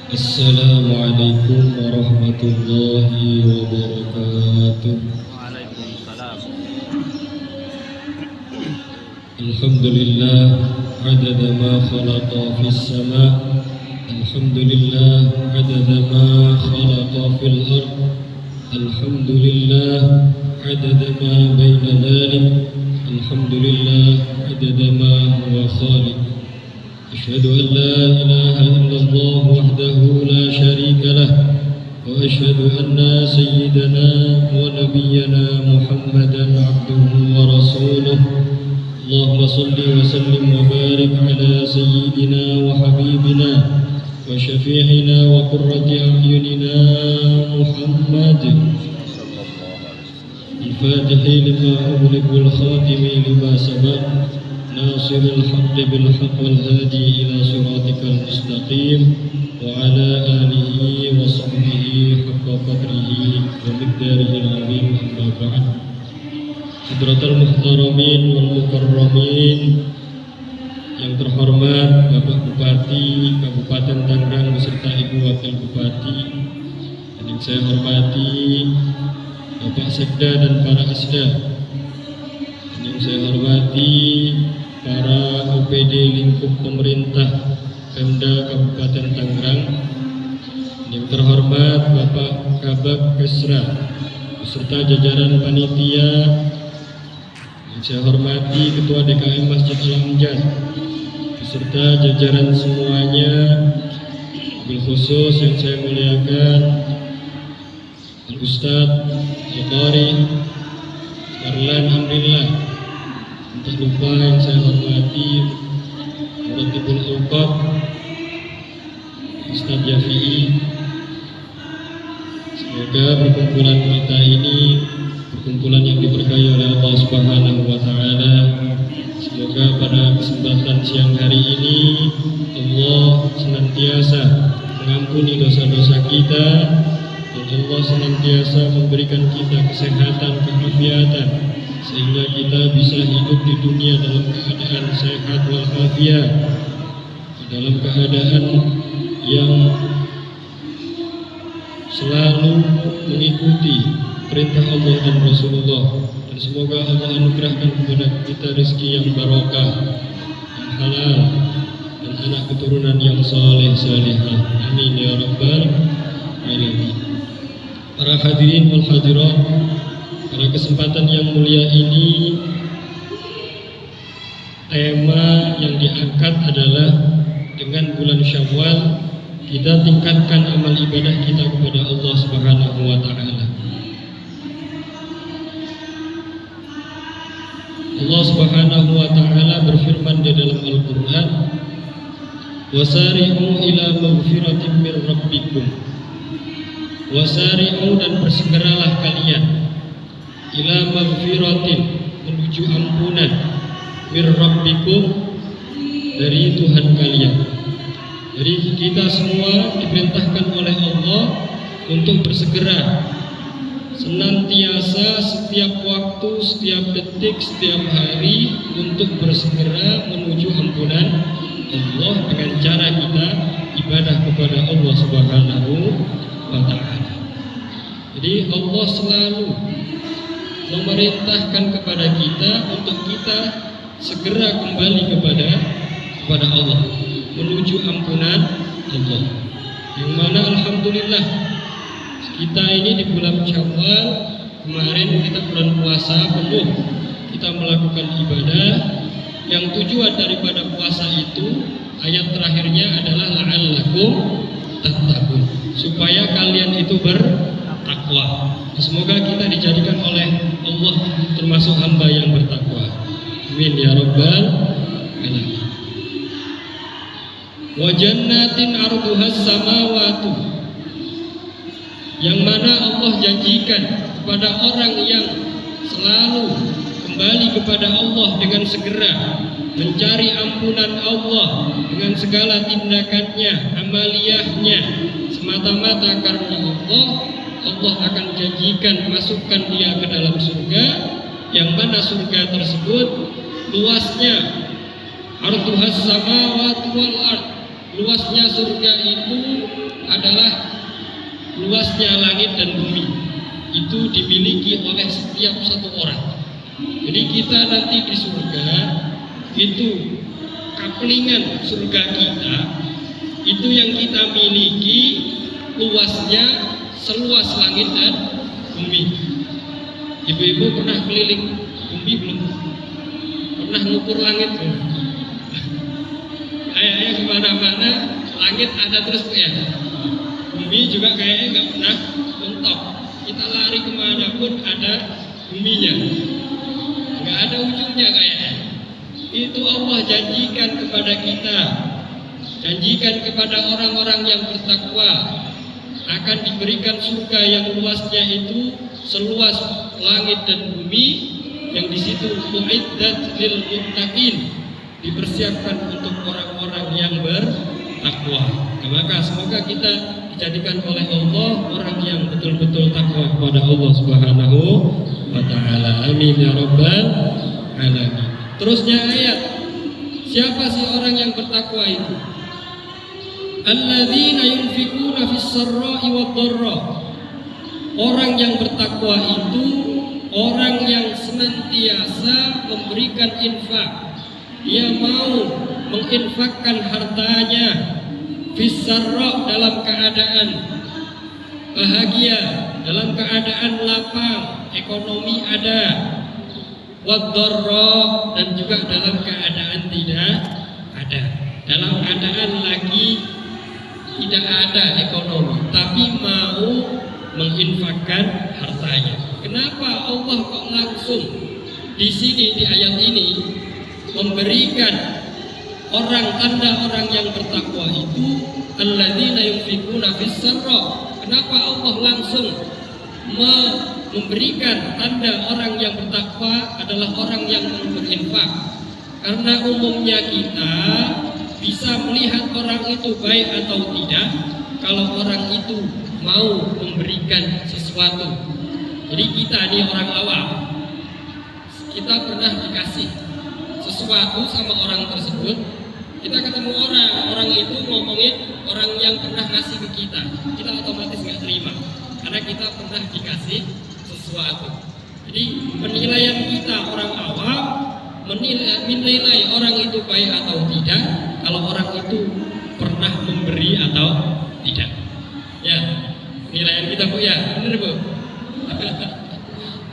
Assalamualaikum warahmatullahi wabarakatuh. Waalaikumsalam. Alhamdulillah adada ma khalaqa fis sama'. Alhamdulillah adada ma khalaqa fil ard. Alhamdulillah adada ma baina dhalik. Alhamdulillah adada ma huwa khaliq. أشهد أن لا إله إلا الله وحده لا شريك له وأشهد أن سيدنا ونبينا محمدا عبده ورسوله اللهم صل وسلم وبارك على سيدنا وحبيبنا وشفيعنا وقرة أعيننا محمد الفاتح لما أغلق والخاتم لما سبق ناصر الحق بالحق والهادي إلى صراطك المستقيم وعلى آله وصحبه حق قدره ومقداره العظيم أما بعد. Hadratul muhtaramin wal mukarramin, yang terhormat Bapak Bupati Kabupaten Tangerang beserta Ibu Wakil Bupati, dan yang saya hormati Bapak Sekda dan para Asda, dan yang saya hormati para OPD lingkup pemerintah Pemda Kabupaten Tangerang, yang terhormat Bapak Kabag Kesra beserta jajaran panitia, yang saya hormati Ketua DKM Masjid Al-Amjad beserta jajaran semuanya, wabil khusus yang saya muliakan Al-Ustadz Al-Qari Marlan Amrillah. Tak lupa yang saya hormati Muratibul Awqaf Ustadz Yafi'i. Semoga perkumpulan kita ini perkumpulan yang diberkahi oleh Allah Subhanahu wa Ta'ala. Semoga pada kesempatan siang hari ini Allah senantiasa mengampuni dosa-dosa kita, dan Allah senantiasa memberikan kita kesehatan, keafiatan, sehingga kita bisa hidup di dunia dalam keadaan sehat walafiat, dalam keadaan yang selalu mengikuti perintah Allah dan Rasulullah. Dan semoga Allah anugerahkan kepada kita rezeki yang barokah, yang halal, dan anak keturunan yang saleh salihah. Amin ya rabbal alamin. Para hadirin wal hadirat, pada kesempatan yang mulia ini, tema yang diangkat adalah dengan bulan Syawal kita tingkatkan amal ibadah kita kepada Allah Subhanahu wa Ta'ala. Allah Subhanahu wa Ta'ala berfirman di dalam Al-Qur'an, "Wasari'u ila maghfiratin mir rabbikum." Wasari'u, dan bersegeralah kalian, ila maghfiratin, menuju ampunan, mir rabbikum, dari Tuhan kalian. Jadi kita semua diperintahkan oleh Allah untuk bersegera, senantiasa setiap waktu, setiap detik, setiap hari untuk bersegera menuju ampunan Allah dengan cara kita ibadah kepada Allah Subhanahu wa Ta'ala. Jadi Allah selalu memerintahkan kepada kita untuk kita segera kembali kepada Allah, menuju ampunan Allah. Yang mana alhamdulillah kita ini di bulan Syawal kemarin, kita bulan puasa penuh, kita melakukan ibadah. Yang tujuan daripada puasa itu, ayat terakhirnya adalah la'allakum tattaqun, supaya kalian itu bertakwa. Semoga kita dijadikan oleh Allah termasuk hamba yang bertakwa. Amin ya rabbal alamin. Wa jannatin arduhas samawati, yang mana Allah janjikan kepada orang yang selalu kembali kepada Allah dengan segera mencari ampunan Allah dengan segala tindakannya, amaliyahnya, semata-mata karena Allah, Allah akan janjikan masukkan dia ke dalam surga, yang mana surga tersebut luasnya arduhas samawati wal ard, luasnya surga itu adalah luasnya langit dan bumi. Itu dimiliki oleh setiap satu orang. Jadi kita nanti di surga itu kaplingan surga kita itu yang kita miliki luasnya seluas langit dan bumi. Ibu-ibu pernah keliling bumi belum? Pernah ngukur langit belum? Kayaknya kemana-mana langit ada terus ya. Bumi juga kayaknya nggak pernah mentok. Kita lari kemana pun ada buminya. Nggak ada ujungnya kayaknya. Itu Allah janjikan kepada kita, janjikan kepada orang-orang yang bertakwa akan diberikan surga yang luasnya itu seluas langit dan bumi, yang di situ uiddat lil muttaqin, dipersiapkan untuk orang-orang yang bertakwa. Nah, maka semoga kita dijadikan oleh Allah orang yang betul-betul takwa kepada Allah Subhanahu wa taala. Amin ya rabbal alamin. Terusnya ayat, siapa sih orang yang bertakwa itu? Alladzina yunfikuna fis sarra'i wad dharra. Orang yang bertakwa itu orang yang senantiasa memberikan infak. Dia mau menginfakkan hartanya fis sarra' dalam keadaan bahagia, dalam keadaan lapang, ekonomi ada, wad dharra, dan juga dalam keadaan tidak ada, dalam keadaan lagi tidak ada ekonomi, tapi mau menginfakkan hartanya. Kenapa Allah kok langsung di sini di ayat ini memberikan tanda orang yang bertakwa itu alladzina yunfikuna fis sarra? Kenapa Allah langsung memberikan tanda orang yang bertakwa adalah orang yang berinfak? Karena umumnya kita bisa melihat orang itu baik atau tidak kalau orang itu mau memberikan sesuatu. Jadi kita nih orang awam, kita pernah dikasih sesuatu sama orang tersebut, kita ketemu orang itu ngomongin orang yang pernah ngasih ke kita otomatis nggak terima karena kita pernah dikasih sesuatu. Jadi penilaian kita orang awam menilai orang itu baik atau tidak kalau orang itu pernah memberi atau tidak. Ya, penilaian kita Bu ya, benar Bu.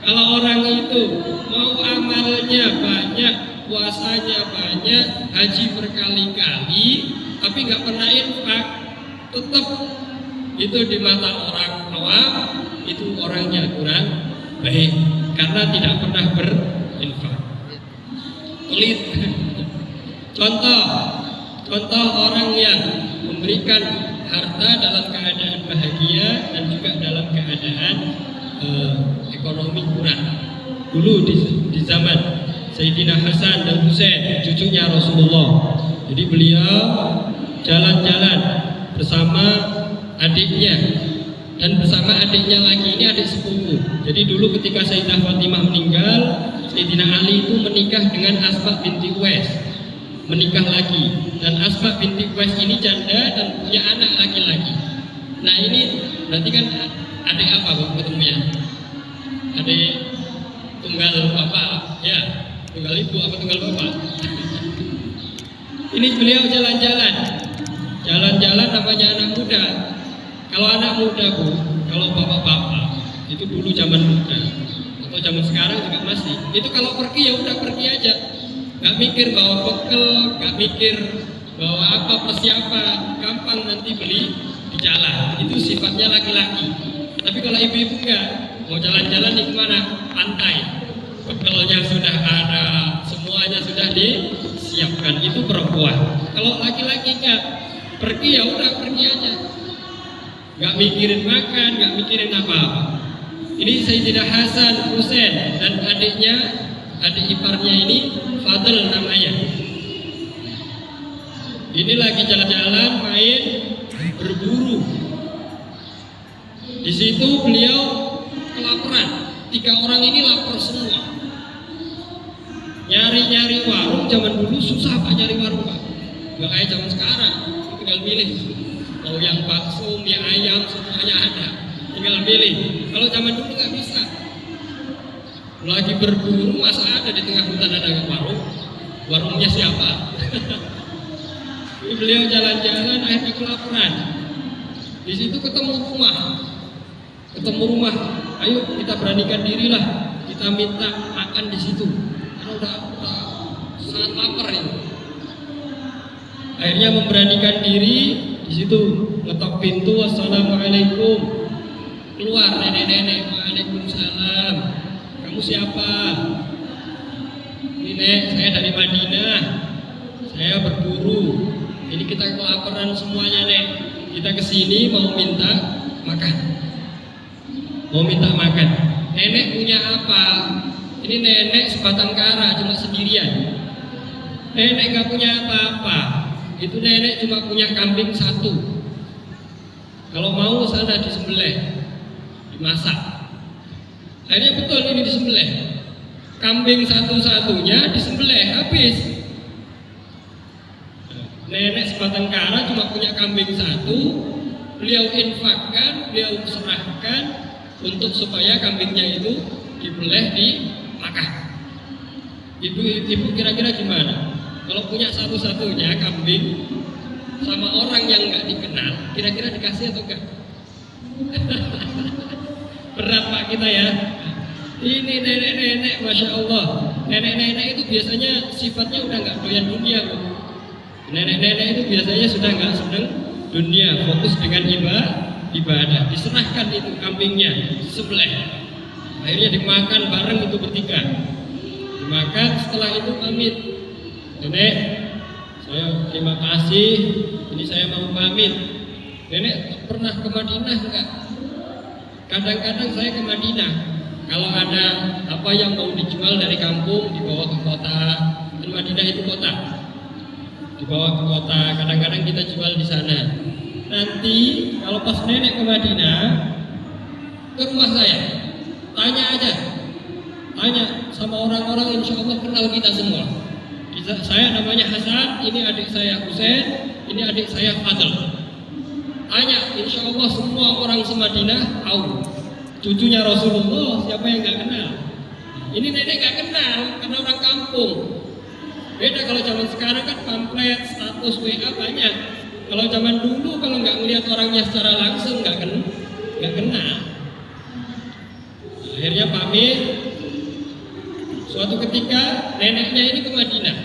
Kalau orang itu mau amalnya banyak, puasanya banyak, haji berkali-kali, tapi nggak pernah infak, tetap itu di mata orang awam itu orangnya kurang baik karena tidak pernah berinfak. Pelit. Contoh orang yang memberikan harta dalam keadaan bahagia dan juga dalam keadaan ekonomi kurang. Dulu di zaman Sayyidina Hasan dan Husain, cucunya Rasulullah. Jadi beliau jalan-jalan bersama adiknya dan bersama adiknya lagi, ini adik sepupu. Jadi dulu ketika Sayyidah Fatimah meninggal, Sayyidina Ali itu menikah dengan Asma binti Uwais, menikah lagi, dan Asma binti Uwais ini janda dan punya anak laki-laki. Nah ini berarti kan adik apa Bu ketemunya? Adik tunggal bapak, ya, tunggal ibu apa tunggal bapak? Ini beliau jalan-jalan namanya anak muda. Kalau anak muda Bu, kalau bapak-bapak itu dulu zaman muda atau zaman sekarang juga masih. Itu kalau pergi ya udah pergi aja, nggak mikir bawa bekal, nggak mikir bawa apa persiapan, gampang nanti beli di jalan. Itu sifatnya laki-laki. Tapi kalau ibu-ibu enggak, mau jalan-jalan di kemana? Pantai. Bekalnya sudah ada, semuanya sudah disiapkan. Itu perempuan. Kalau laki-laki enggak, pergi ya udah pergi aja. Nggak mikirin makan, nggak mikirin apa-apa. Ini Sayyidina Hasan, Husain dan adiknya, adik iparnya ini Fadl namanya. Ini lagi jalan-jalan, main, berburu. Di situ beliau kelaparan. 3 orang ini lapar semua. Nyari-nyari warung, zaman dulu susah Pak nyari warung Pak. Nggak kayak zaman sekarang. Tinggal milih. Mau yang bakso, mie ayam, semuanya ada. Tinggal milih. Kalau zaman dulu nggak bisa. Lagi berburu, masa ada di tengah hutan ada warung? Warungnya siapa? Beliau jalan-jalan, akhirnya kelaparan. Di situ ketemu rumah. Ayo kita beranikan dirilah, kita minta makan di situ. Karena udah sangat lapar ini. Akhirnya memberanikan diri di situ, ngetok pintu, assalamualaikum. Keluar nenek-nenek, waalaikumsalam. Kamu siapa? Ini nek, saya dari Madinah. Saya berburu. Ini kita kelaparan semuanya nek. Kita kesini mau minta makan. Nenek punya apa? Ini nenek sebatang kara cuma sendirian. Nenek nggak punya apa-apa. Itu nenek cuma punya kambing satu. Kalau mau sana disembelih, dimasak. Akhirnya betul ini disembelih. Kambing satu-satunya disembelih habis. Nenek sebatang kara cuma punya kambing satu. Beliau infakkan, beliau serahkan untuk supaya kambingnya itu dibeleh dimakan. Ibu kira-kira gimana? Kalau punya satu-satunya kambing sama orang yang nggak dikenal, kira-kira dikasih atau enggak? Berat Pak kita ya. Ini nenek-nenek, masya Allah. Nenek-nenek itu biasanya sifatnya udah nggak doyan dunia, Bu. Nenek-nenek itu biasanya sudah nggak seneng dunia, fokus dengan ibadah. Diserahkan itu kambingnya, disembelih. Akhirnya dimakan bareng itu bertiga. Dimakan, setelah itu pamit. Nenek, saya terima kasih. Ini saya mau pamit. Nenek pernah ke Madinah enggak? Kadang-kadang saya ke Madinah. Kalau ada apa yang mau dijual dari kampung dibawa ke kota. Dan Madinah itu kota. Dibawa ke kota. Kadang-kadang kita jual di sana. Nanti kalau pas nenek ke Madinah, ke rumah saya, tanya aja. Tanya sama orang-orang, insya Allah kenal kita semua. Saya namanya Hasan, ini adik saya Husain, ini adik saya Fadl. Tanya, insya Allah semua orang semadinah tahu. Cucunya Rasulullah, siapa yang nggak kenal? Ini nenek nggak kenal, karena orang kampung. Beda kalau zaman sekarang kan pamflet, status WA banyak. Kalau zaman dulu kalau nggak melihat orangnya secara langsung nggak kenal. Akhirnya pamit. Suatu ketika neneknya ini ke Madinah.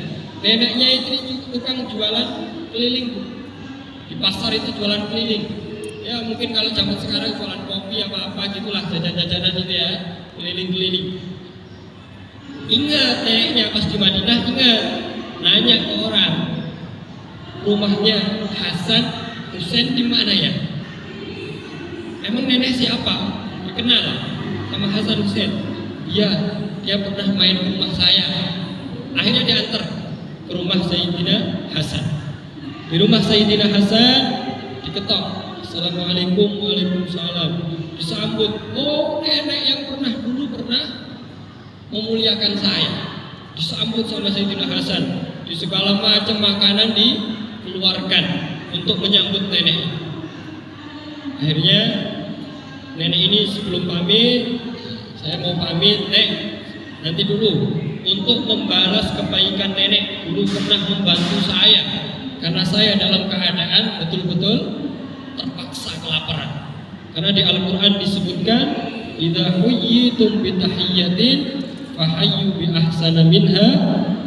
Neneknya itu tukang jualan keliling. Di pasar itu jualan keliling. Ya mungkin kalau zaman sekarang jualan kopi apa-apa gitulah, jajan-jajanan itu ya, keliling-keliling. Ingat neneknya pas di Madinah, ingat nanya ke orang, rumahnya Hasan Husain di mana ya? Emang nenek siapa? Dikenal sama Hasan Husain? Iya, dia pernah main ke rumah saya. Akhirnya diantar ke rumah Sayyidina Hasan. Di rumah Sayyidina Hasan diketok, assalamualaikum, waalaikumsalam. Disambut, oh nenek yang dulu pernah memuliakan saya. Disambut sama Sayyidina Hasan. Di segala macam makanan dikeluarkan untuk menyambut nenek. Akhirnya nenek ini sebelum pamit, saya mau pamit, Nek. Nanti dulu untuk membalas kebaikan nenek dulu pernah membantu saya, karena saya dalam keadaan betul-betul terpaksa kelaparan. Karena di Al-Quran disebutkan, idza huyyitum bi tahiyyatin fahayyu bi ahsana minha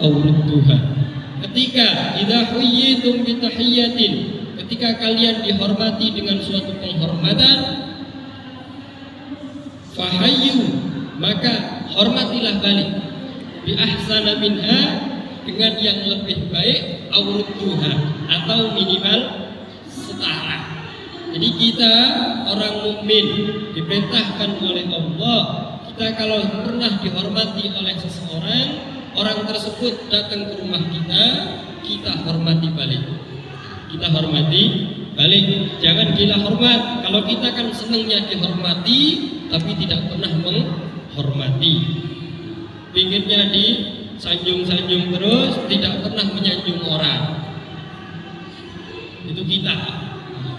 aw rudduha. Ketika idza huyyitum bi tahiyyatin, ketika kalian dihormati dengan suatu penghormatan, fahayyu, maka hormatilah balik, bi ahsana minha, dengan yang lebih baik, aw rudduha, atau minimal setara. Jadi kita orang mukmin diperintahkan oleh Allah, kita kalau pernah dihormati oleh seseorang, orang tersebut datang ke rumah kita hormati balik. Kita hormati balik, jangan gila hormat. Kalau kita kan senangnya dihormati, tapi tidak pernah menghormati. Pinggirnya disanjung-sanjung terus, tidak pernah menyanjung orang. itu kita.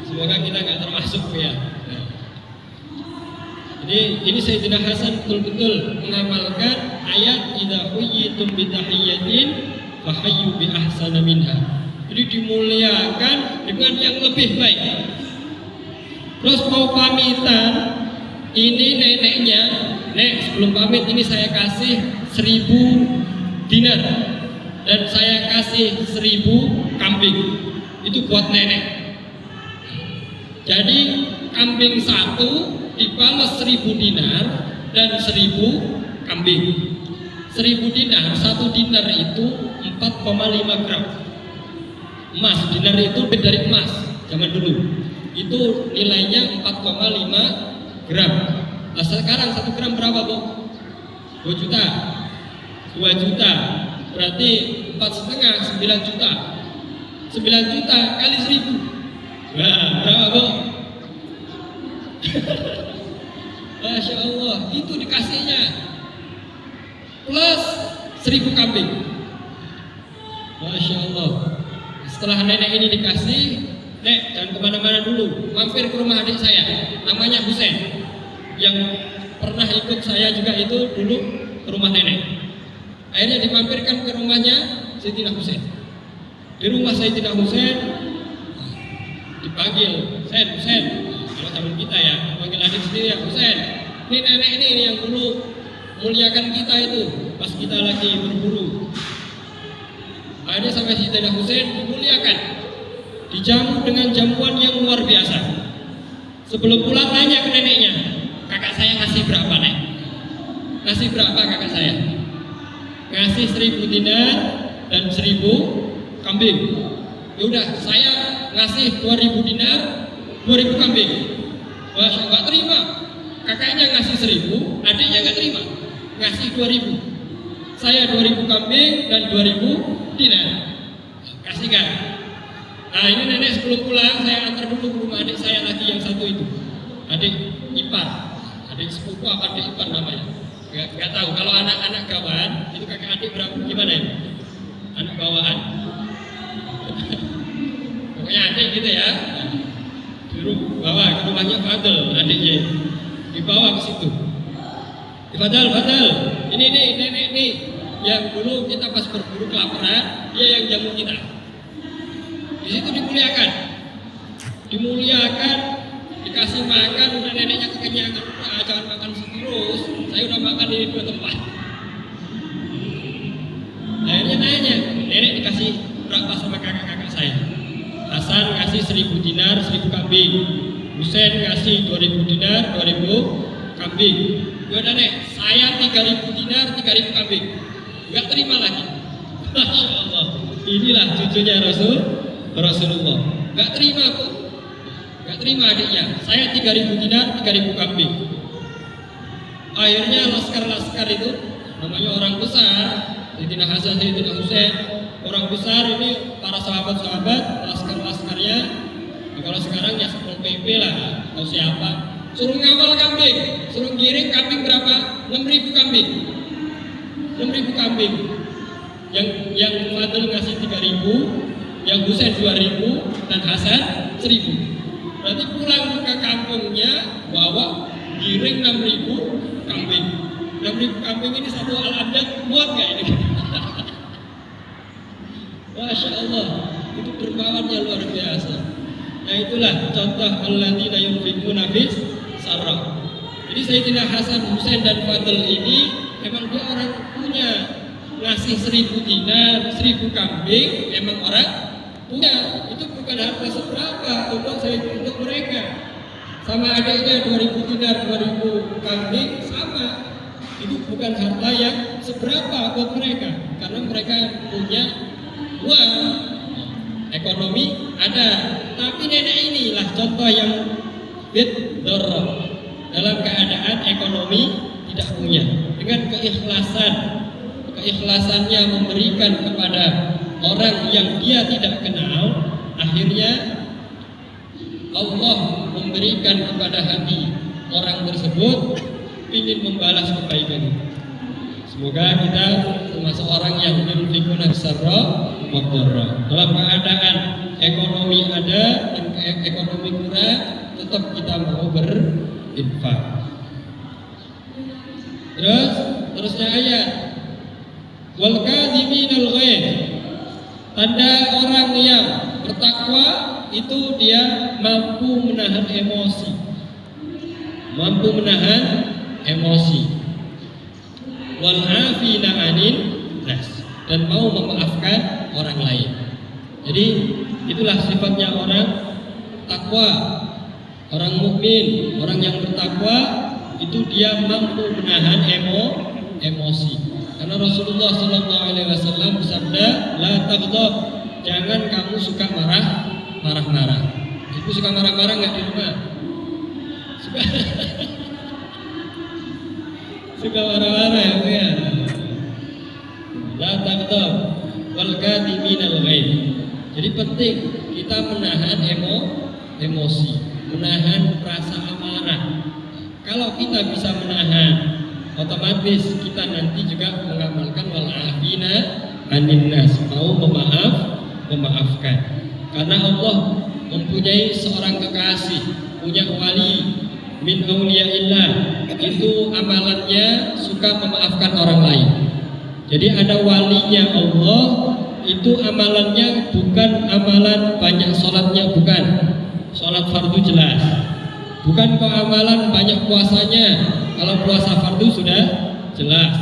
Semoga kita nggak termasuk ya. Jadi ini Sayyidina Hasan betul-betul mengamalkan ayat idza huyyitum bi tahiyyatin fahayyu bi ahsana minha. Jadi dimuliakan dengan yang lebih baik. Terus mau pamitan, ini neneknya, nek sebelum pamit ini saya kasih 1000 dinar dan saya kasih 1000 kambing. Itu buat nenek. Jadi kambing satu dibalas 1000 dinar dan 1000 kambing. 1000 dinar, 1 dinar itu 4,5 gram emas. Dinar itu dari emas zaman dulu. Itu nilainya 4,5 gram. Nah, sekarang 1 gram berapa, Bu? 2 juta. 2 juta. Berarti 4,5, 9 juta. 9 juta kali 1000. Nah, berapa, Bu? Masya Allah, itu dikasihnya plus 1000 kambing. Masya Allah. Setelah nenek ini dikasih, nek jangan kemana-mana dulu, mampir ke rumah adik saya, namanya Husain, yang pernah ikut saya juga itu dulu ke rumah nenek. Akhirnya dimampirkan ke rumahnya Sayyidina Husain. Di rumah Sayyidina Husain dipanggil, Husain, kalau zaman kita ya, panggil adik sendiri ya, Husain. Ini nenek ini yang dulu muliakan kita itu pas kita lagi berburu. Akhirnya sampai Sayyidina Husain dimuliakan, dijamu dengan jamuan yang luar biasa. Sebelum pulang tanya ke neneknya, kakak saya ngasih berapa, Nek? Ngasih berapa kakak saya? Ngasih 1000 dinar dan 1000 kambing. Yaudah, saya ngasih 2000 dinar, 2000 kambing. Wah, saya nggak terima. Kakaknya ngasih 1000, adiknya nggak terima, ngasih 2000. Saya 2000 kambing dan 2000 dinar. Kasih kan? Nah, ini nenek sebelum pulang saya antar dulu ke rumah adik saya lagi yang satu itu. Adik ipar, adik sepupu apa adik ipar namanya? Gak tahu. Kalau anak-anak kawan itu kakak adik berapa? Gimana ya? Anak bawaan. Pokoknya adik gitu ya. Bawa ke rumahnya Fadel, adiknya. Dibawa ke situ. Fadel, ini nenek nih yang dulu kita pas berburu kelaparan, dia yang jamu kita. Di situ dimuliakan, dikasih makan, udah neneknya kekenyangan, jangan makan terus. Saya udah makan di 2 tempat. Akhirnya nanya, nenek dikasih berapa sama kakak-kakak saya? Hasan ngasih 1000 dinar, 1000 kambing. Husain ngasih 2000 dinar, 2000 kambing. Yaudah nek, saya 3000 dinar, 3000 kambing. Gak terima lagi. Masya Allah. Inilah cucunya Rasulullah. Gak terima, Bu. Gak terima adiknya. Saya 3000 dinar, 3000 kambing. Akhirnya laskar-laskar itu, namanya orang besar, Sayyidina Hasan, Sayyidina Husain, orang besar ini para sahabat-sahabat, laskar-laskarnya. Nah, kalau sekarang ya Satpol PP lah, atau siapa, suruh ngawal kambing, suruh giring kambing berapa? 6000 kambing. 6000 kambing. Yang Fadl ngasih 3000, yang Husain 2000 dan Hasan 1000. Berarti pulang ke kampungnya bawa giring 6000 kambing. 6000 kambing ini satu al-adat muat nggak ini? Masya Allah, itu dermawannya luar biasa. Nah itulah contoh alladzina yunfiquna fis sarra. Jadi Sayyidina Hasan, Husain dan Fadl ini memang dia orang punya, ngasih 1000 dinar, 1000 kambing, emang orang punya. Itu bukan harta seberapa untuk mereka. Sama adanya 2000 dinar, 2000 kambing sama. Itu bukan harta yang seberapa buat mereka, karena mereka punya uang, ekonomi ada. Tapi nenek inilah contoh yang bid-dharra, dalam keadaan ekonomi tidak punya, dengan keikhlasannya memberikan kepada orang yang dia tidak kenal. Akhirnya Allah memberikan kepada hati orang tersebut ingin membalas kebaikan itu. Semoga kita termasuk orang yang yunfiquna sarra wa dharra. Dalam keadaan ekonomi ada dan ekonomi kurang, tetap kita mau berinfak. Terusnya ayat wal kadhiminal ghaidh, tanda orang yang bertakwa itu dia mampu menahan emosi, wal afina 'anil nas, dan mau memaafkan orang lain. Jadi itulah sifatnya orang takwa, orang mukmin, orang yang bertakwa itu dia mampu menahan emosi. Karena Rasulullah SAW bersabda, la taghdab, jangan kamu suka marah-marah. Ibu suka marah-marah nggak di rumah? Suka marah-marah ya. La taghdab wal kadhiminal ghaidh. Jadi penting kita menahan emosi, menahan rasa amarah. Kalau kita bisa menahan, otomatis kita nanti juga mengamalkan wal afina 'anil nas, mau memaafkan. Karena Allah mempunyai seorang kekasih, punya wali min auliyaillah, itu amalannya suka memaafkan orang lain. Jadi ada walinya Allah, itu amalannya bukan amalan banyak sholatnya, bukan sholat fardu jelas, bukan kok amalan banyak puasanya. Kalau puasa fardu sudah jelas,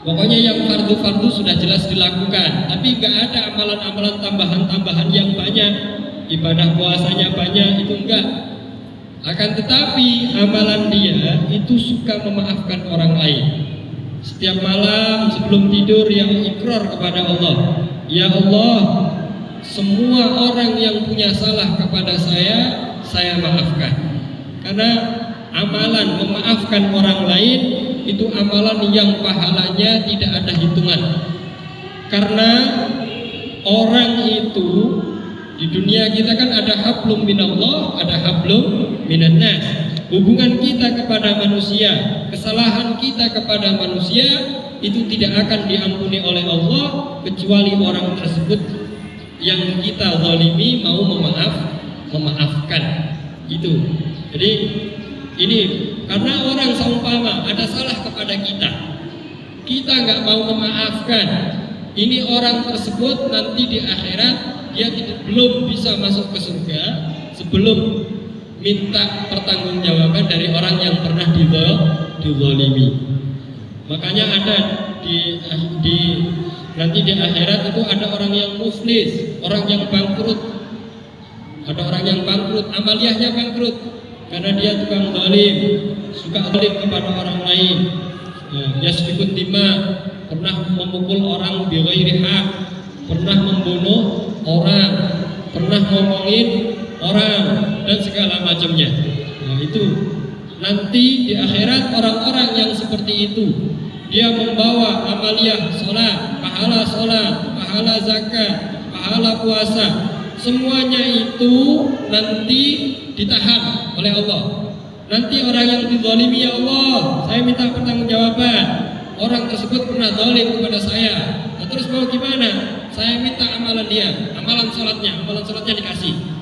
pokoknya yang fardu sudah jelas dilakukan, tapi nggak ada amalan-amalan tambahan yang banyak, ibadah puasanya banyak, itu enggak. Akan tetapi amalan dia itu suka memaafkan orang lain. Setiap malam sebelum tidur yang ikrar kepada Allah, ya Allah, semua orang yang punya salah kepada saya maafkan. Karena amalan memaafkan orang lain itu amalan yang pahalanya tidak ada hitungan. Karena orang itu di dunia kita kan ada hablum minallah, ada hablum minannas. Hubungan kita kepada manusia, kesalahan kita kepada manusia itu tidak akan diampuni oleh Allah kecuali orang tersebut yang kita zalimi mau memaafkan. Itu. Jadi ini karena orang seumpama ada salah kepada kita nggak mau memaafkan, ini orang tersebut nanti di akhirat dia belum bisa masuk ke surga sebelum minta pertanggungjawaban dari orang yang pernah dizalimi. Makanya ada nanti di akhirat itu ada orang yang muflis, orang yang bangkrut. Ada orang yang bangkrut, amaliyahnya bangkrut karena dia tukang zalim, suka zalim kepada orang lain. Yasfikut dima, pernah memukul orang bighairi hak, pernah membunuh orang, pernah ngomongin orang dan segala macamnya. Nah, itu nanti di akhirat orang-orang yang seperti itu dia membawa amaliyah sholat, pahala zakat, pahala puasa, semuanya itu nanti ditahan oleh Allah. Nanti orang yang dizalimi, ya Allah, saya minta pertanggungjawaban. Orang tersebut pernah zalim kepada saya. Nah, terus mau gimana? Saya minta amalan dia, amalan sholatnya dikasih.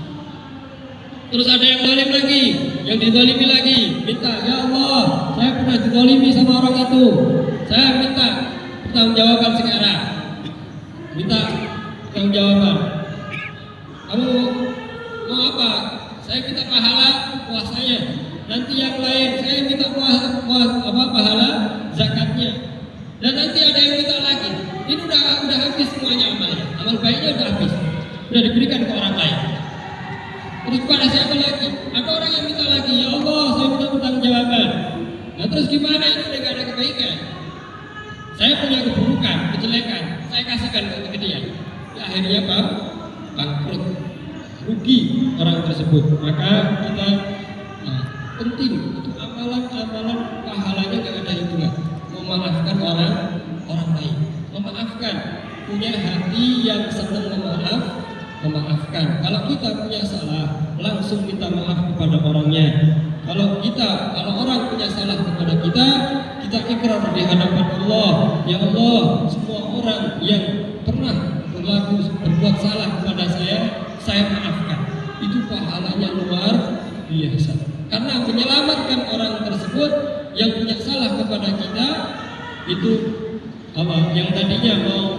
Terus ada yang zalim lagi, yang dizalimi lagi, minta, ya Allah, saya pernah dizalimi sama orang itu, saya minta pertanggungjawaban sekarang, minta pertanggungjawaban. Kamu mau apa? Saya minta pahala puasanya. Nanti yang lain saya minta pahala zakatnya. Dan nanti ada yang minta lagi. Ini udah habis semuanya amalnya. Amal baiknya udah habis, udah diberikan ke orang lain. Terus pada siapa lagi? Ada orang yang minta lagi, ya Allah, saya minta pertanggungjawaban. Nah terus gimana ini udah gak ada kebaikan? Saya punya keburukan, kejelekan, saya kasihkan ke dia. Ya, akhirnya bangkrut, rugi orang tersebut. Maka kita penting itu amalan pahalanya gak ada hitungan. Memaafkan orang lain, memaafkan, punya hati yang senang memaafkan. Kalau kita punya salah, langsung minta maaf kepada orangnya. Kalau orang punya salah kepada kita ikrar di hadapan Allah. Ya Allah, semua orang yang pernah berbuat salah kepada saya itu pahalanya luar biasa. Karena menyelamatkan orang tersebut yang punya salah kepada kita itu apa? Yang tadinya mau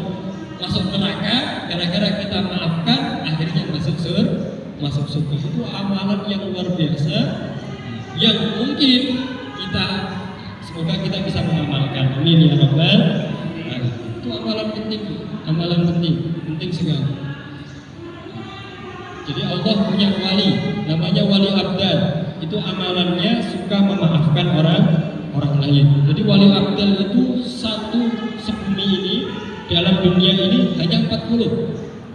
masuk neraka, gara-gara kita maafkan, akhirnya masuk surga. Itu amalan yang luar biasa yang mungkin kita, semoga kita bisa mengamalkan. Amin ya rabbal alamin. Itu amalan penting sekali. Jadi Allah punya wali, namanya wali abdal. Itu amalannya suka memaafkan orang lain. Jadi wali abdal itu satu sebumi ini, dalam dunia ini hanya 40.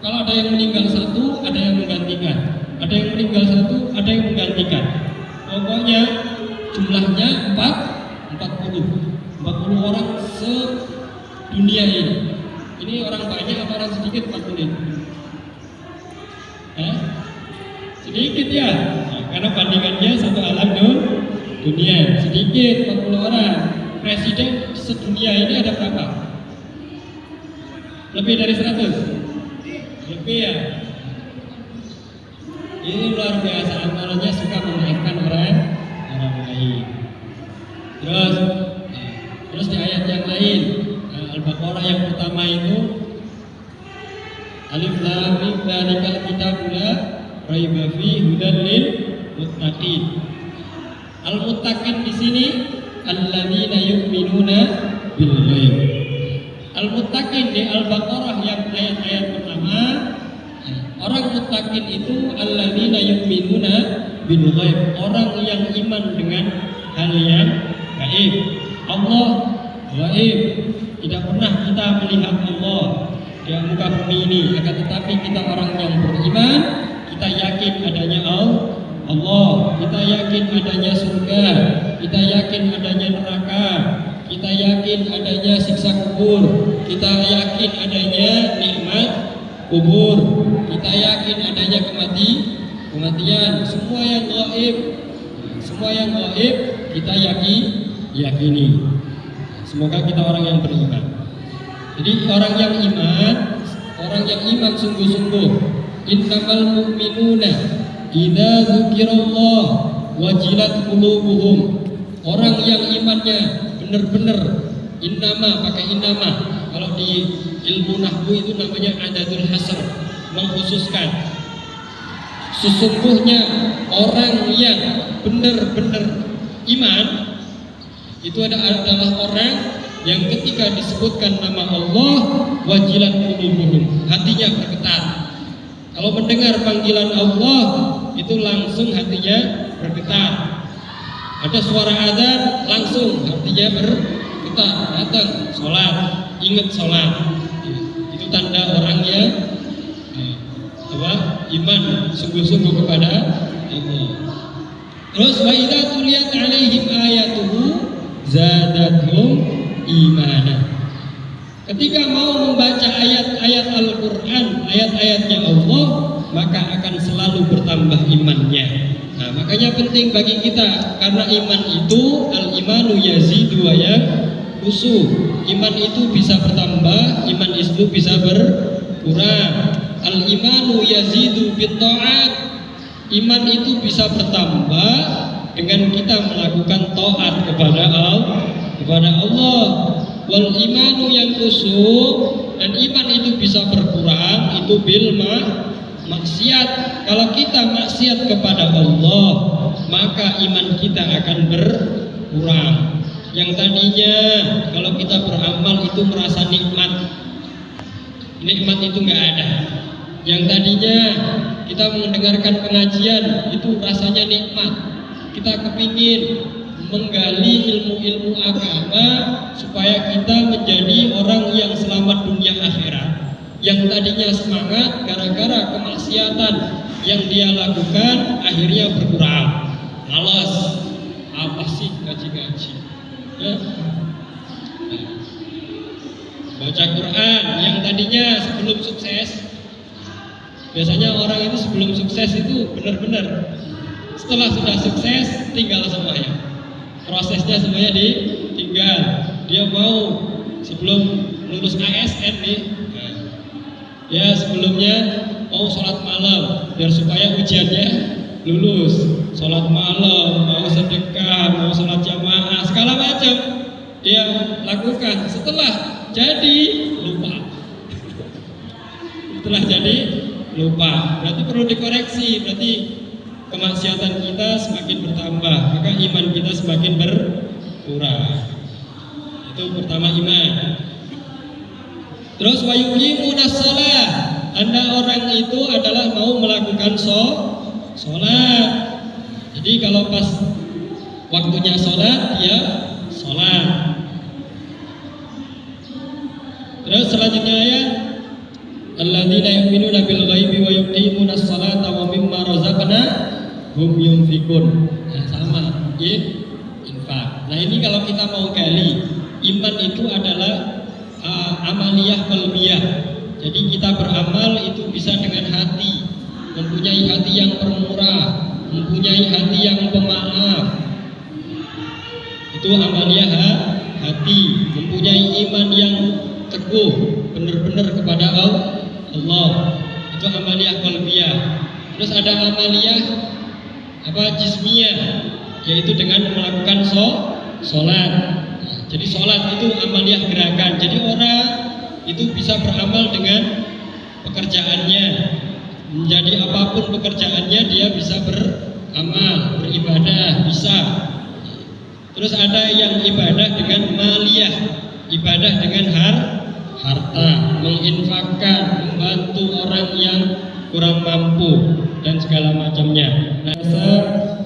Kalau ada yang meninggal satu, ada yang menggantikan. Ada yang meninggal satu, ada yang menggantikan. Pokoknya jumlahnya 40 orang sedunia ini. Ini orang banyak atau orang sedikit 40 ini? Sedikit ya, nah, karena bandingannya satu alam dunia sedikit 40 orang. Presiden sedunia ini ada berapa? Lebih dari 100? Lebih ya. Ini luar biasa, amalannya suka memaafkan orang lain. Terus di ayat yang lain, Al-Baqarah yang pertama itu Alif Lam Mim Dzalikal Kitabul La Raiba Fihi Hudan lil Muttaqin. Al-Muttaqin di sini alladzina yu'minuna bil ghaib. Al-Muttaqin di Al-Baqarah yang ayat-ayat pertama, orang muttaqin itu alladzina yu'minuna bil ghaib, orang yang iman dengan hal yang gaib. Allah gaib, tidak pernah kita melihat Allah di muka bumi ini, akan tetapi kita orang yang beriman, kita yakin adanya Allah, kita yakin adanya surga, kita yakin adanya neraka, kita yakin adanya siksa kubur, kita yakin adanya nikmat kubur, kita yakin adanya kematian, semua yang gaib kita yakini. Semoga kita orang yang beriman. Jadi orang yang iman sungguh-sungguh. Innamal mu'minuna idza dzukirallah wajilat qulubuhum. Orang yang imannya benar-benar innama, pakai innama. Kalau di ilmu nahwu itu namanya adadul hasr, mengkhususkan. Sesungguhnya orang yang benar-benar iman itu adalah orang yang ketika disebutkan nama Allah wajilat qulubuhum, hatinya bergetar. Kalau mendengar panggilan Allah itu langsung hatinya bergetar. Ada suara adzan langsung hatinya bergetar, datang sholat, ingat sholat. Itu tanda orangnya iman sungguh-sungguh kepada Allah. Terus wa idza tuliyat alaihim ayatuhu zadatuhum imana. Ketika mau membaca ayat-ayat Al-Quran, ayat-ayatnya Allah, maka akan selalu bertambah imannya. Nah, makanya penting bagi kita, karena iman itu al-imanu yazidu wa yanqusu. Iman itu bisa bertambah, iman itu bisa berkurang. Al-imanu yazidu bit-ta'at. Iman itu bisa bertambah dengan kita melakukan taat kepada Allah. Wal imanu yanqusu, dan iman itu bisa berkurang itu bil maksiat. Kalau kita maksiat kepada Allah, maka iman kita akan berkurang. Yang tadinya kalau kita beramal itu merasa nikmat itu nggak ada. Yang tadinya kita mendengarkan pengajian itu rasanya nikmat, kita kepingin menggali ilmu-ilmu agama supaya kita menjadi orang yang selamat dunia akhirat. Yang tadinya semangat gara-gara kemaksiatan yang dia lakukan akhirnya berkurang. Malas, apa sih ngaji-ngaji? Baca Quran yang tadinya sebelum sukses, biasanya orang itu sebelum sukses itu benar-benar, setelah sudah sukses tinggal semuanya. Prosesnya semuanya ditinggal. Dia mau sebelum lulus ASN nih, ya sebelumnya mau sholat malam biar supaya ujiannya lulus. Sholat malam, mau sedekah, mau sholat jamaah, segala macam dia lakukan. Setelah jadi lupa. Setelah jadi lupa. Berarti perlu dikoreksi. Berarti kemaksiatan kita semakin bertambah, maka iman kita semakin berkurang. Itu pertama iman. Terus wa yuqimunas shalah. Anda orang itu adalah mau melakukan sholat. Jadi kalau pas waktunya sholat, ya sholat. Terus selanjutnya ya, alladzina yu'minuna bil ghaibi wa yuqimunas shalata wa mimma razaqnahum yunfikun. Nah, sama, infak. Nah, ini kalau kita mau gali, iman itu adalah amaliyah qalbiyah. Jadi kita beramal itu bisa dengan hati, mempunyai hati yang pemurah, mempunyai hati yang pemaaf. Itu amaliyah hati, mempunyai iman yang teguh, benar-benar kepada Allah. Itu amaliyah qalbiyah. Terus ada amaliyah jismiyah, yaitu dengan melakukan sholat. Jadi sholat itu amaliyah gerakan. Jadi orang itu bisa beramal dengan pekerjaannya. Menjadi apapun pekerjaannya dia bisa beramal, beribadah, bisa. Terus ada yang ibadah dengan maliyah, ibadah dengan harta, menginfakkan, membantu orang yang kurang mampu dan segala macamnya. Rasa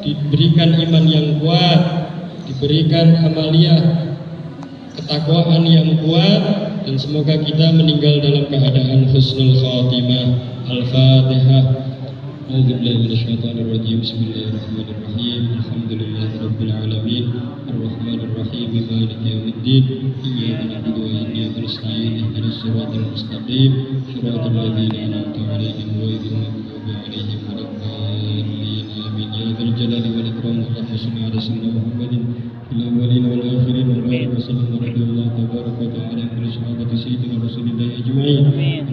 diberikan iman yang kuat, diberikan amaliyah ketakwaan yang kuat, dan semoga kita meninggal dalam keadaan husnul khatimah. Al-Fatihah. A'udzubillahi minasyaitonir rajim. Bismillahirrahmanirrahim. Alhamdulillahirabbil alamin. Arrahmanir rahim. Maliki yaumiddin. Iyyaka na'budu wa iyyaka nasta'in. Ihdinas siratal mustaqim. Shiratal ladzina an'amta 'alaihim ghairil maghdubi 'alaihim waladdallin. Amin. Ya dzal jalali wal ikram. Allahumma shalli 'ala sayyidina Muhammadin fil awwalin wal akhirin wa barik wa sallim radhiyallahu tabaraka wa ta'ala ala sahabati sayyidina Rasulillah ajma'in.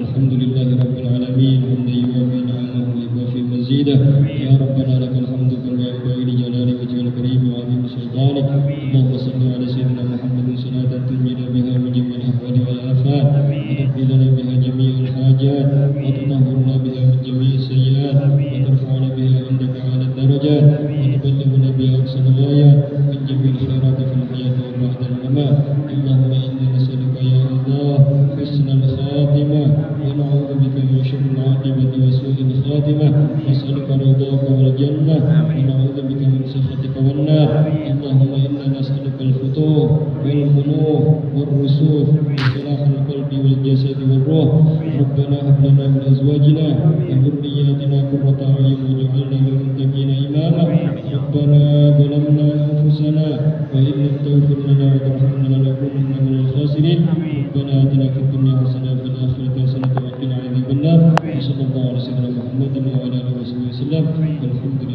Alhamdulillahirabbil alamin. Hamdan yuwafi ni'amahu wa yuwafi mazidah. Ya rabbana lakal hamdu kama yanbaghi li jalali wajhikal karim wa 'azimi sultanik. Allahumma shalli 'ala sayyidina Muhammadin salatan tunjina biha min jami'il ahwali wal afat wa tuqdi lana biha jami'al hajat wa tutahhirna biha min jami'is sayyi'at wa tarfa'una biha 'indaka 'ala darajat wa tuballighuna biha aqsal ghayat min jami'il khairati fil hayati wa ba'da al-mamat. Allahumma inna nas'aluka ya Allah husnal khatimah wa na'udzu bika min syarril 'aqibati wa su'il khatimah. Nas'aluka ridhaka wal jannah wa na'udzu bika min sakhatika wan nar. Allahumma inna nas'aluka al-futuh wal bulugh wal rusukh wa salahal qalbi wal jasadi wal ruh. Rabbana hab lana min azwajina wa dhurriyyatina qurrata a'yun waj'alna lil muttaqina imama. Rabbana zalamna anfusana wa in lam taghfir lana wa tarhamna lanakunanna minal khasirin. Rabbana atina fid dunya hasanah wa fil akhirati hasanah wa qina adzabannar. Sallallahu alaihi wa sallam Muhammadin wa ala alihi wasallam. Alhamdulillah.